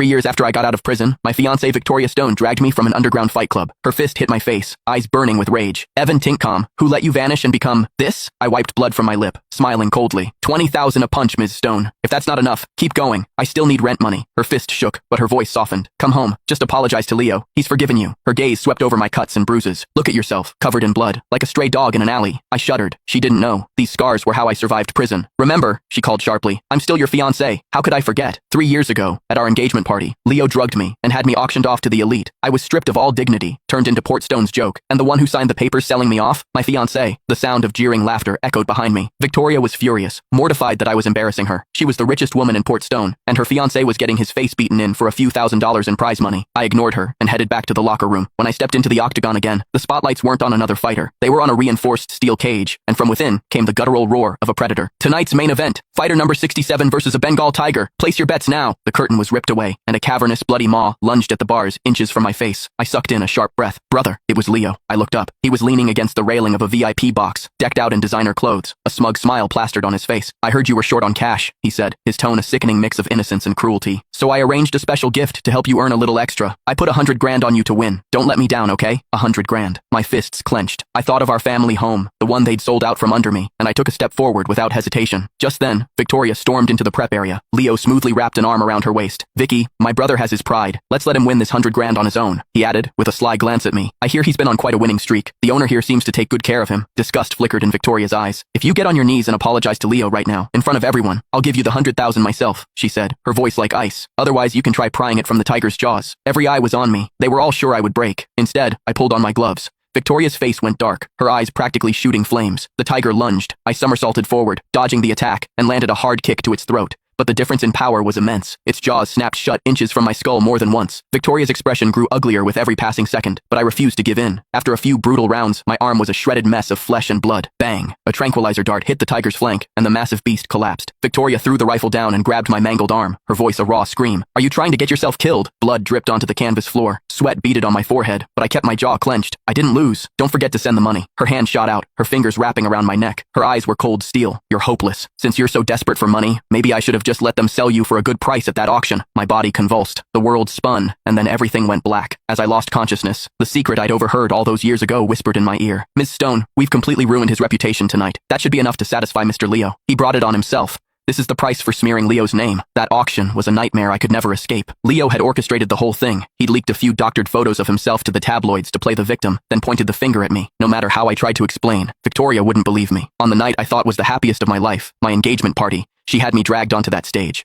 3 years after I got out of prison, my fiancée Victoria Stone dragged me from an underground fight club. Her fist hit my face, eyes burning with rage. Evan Tinkcom, who let you vanish and become this? I wiped blood from my lip, smiling coldly. 20,000 a punch, Ms. Stone. If that's not enough, keep going. I still need rent money. Her fist shook, but her voice softened. Come home. Just apologize to Leo. He's forgiven you. Her gaze swept over my cuts and bruises. Look at yourself, covered in blood, like a stray dog in an alley. I shuddered. She didn't know. These scars were how I survived prison. Remember, she called sharply, I'm still your fiancé. How could I forget? 3 years ago, at our engagement party, Leo drugged me and had me auctioned off to the elite. I was stripped of all dignity, turned into Port Stone's joke, and the one who signed the papers selling me off? My fiancé. The sound of jeering laughter echoed behind me. Victoria was furious, mortified that I was embarrassing her. She was the richest woman in Port Stone, and her fiancé was getting his face beaten in for a few $1,000s in prize money. I ignored her and headed back to the locker room. When I stepped into the octagon again, the spotlights weren't on another fighter. They were on a reinforced steel cage, and from within came the guttural roar of a predator. Tonight's main event, fighter number 67 versus a Bengal tiger. Place your bets now. The curtain was ripped away, and a cavernous, bloody maw lunged at the bars inches from my face. I sucked in a sharp breath. Brother, it was Leo. I looked up. He was leaning against the railing of a VIP box, decked out in designer clothes, a smug smile plastered on his face. I heard you were short on cash, he said, his tone a sickening mix of innocence and cruelty. So I arranged a special gift to help you earn a little extra. I put 100 grand on you to win. Don't let me down, okay? 100 grand. My fists clenched. I thought of our family home, the one they'd sold out from under me, and I took a step forward without hesitation. Just then, Victoria stormed into the prep area. Leo smoothly wrapped an arm around her waist. Vicky, my brother has his pride. Let's let him win this 100 grand on his own, he added, with a sly glance at me. I hear he's been on quite a winning streak. The owner here seems to take good care of him. Disgust flickered in Victoria's eyes. If you get on your knees and apologize to Leo right now, in front of everyone, I'll give you the 100,000 myself, she said, her voice like ice. Otherwise, you can try prying it from the tiger's jaws. Every eye was on me. They were all sure I would break. Instead, I pulled on my gloves. Victoria's face went dark, her eyes practically shooting flames. The tiger lunged. I somersaulted forward, dodging the attack, and landed a hard kick to its throat. But the difference in power was immense. Its jaws snapped shut inches from my skull more than once. Victoria's expression grew uglier with every passing second, but I refused to give in. After a few brutal rounds, my arm was a shredded mess of flesh and blood. Bang! A tranquilizer dart hit the tiger's flank, and the massive beast collapsed. Victoria threw the rifle down and grabbed my mangled arm, her voice a raw scream. Are you trying to get yourself killed? Blood dripped onto the canvas floor. Sweat beaded on my forehead, but I kept my jaw clenched. I didn't lose. Don't forget to send the money. Her hand shot out, her fingers wrapping around my neck. Her eyes were cold steel. You're hopeless. Since you're so desperate for money, maybe I should have just let them sell you for a good price at that auction. My body convulsed. The world spun, and then everything went black. As I lost consciousness, the secret I'd overheard all those years ago whispered in my ear. Ms. Stone, we've completely ruined his reputation tonight. That should be enough to satisfy Mr. Leo. He brought it on himself. This is the price for smearing Leo's name. That auction was a nightmare I could never escape. Leo had orchestrated the whole thing. He'd leaked a few doctored photos of himself to the tabloids to play the victim, then pointed the finger at me. No matter how I tried to explain, Victoria wouldn't believe me. On the night I thought was the happiest of my life, my engagement party, she had me dragged onto that stage.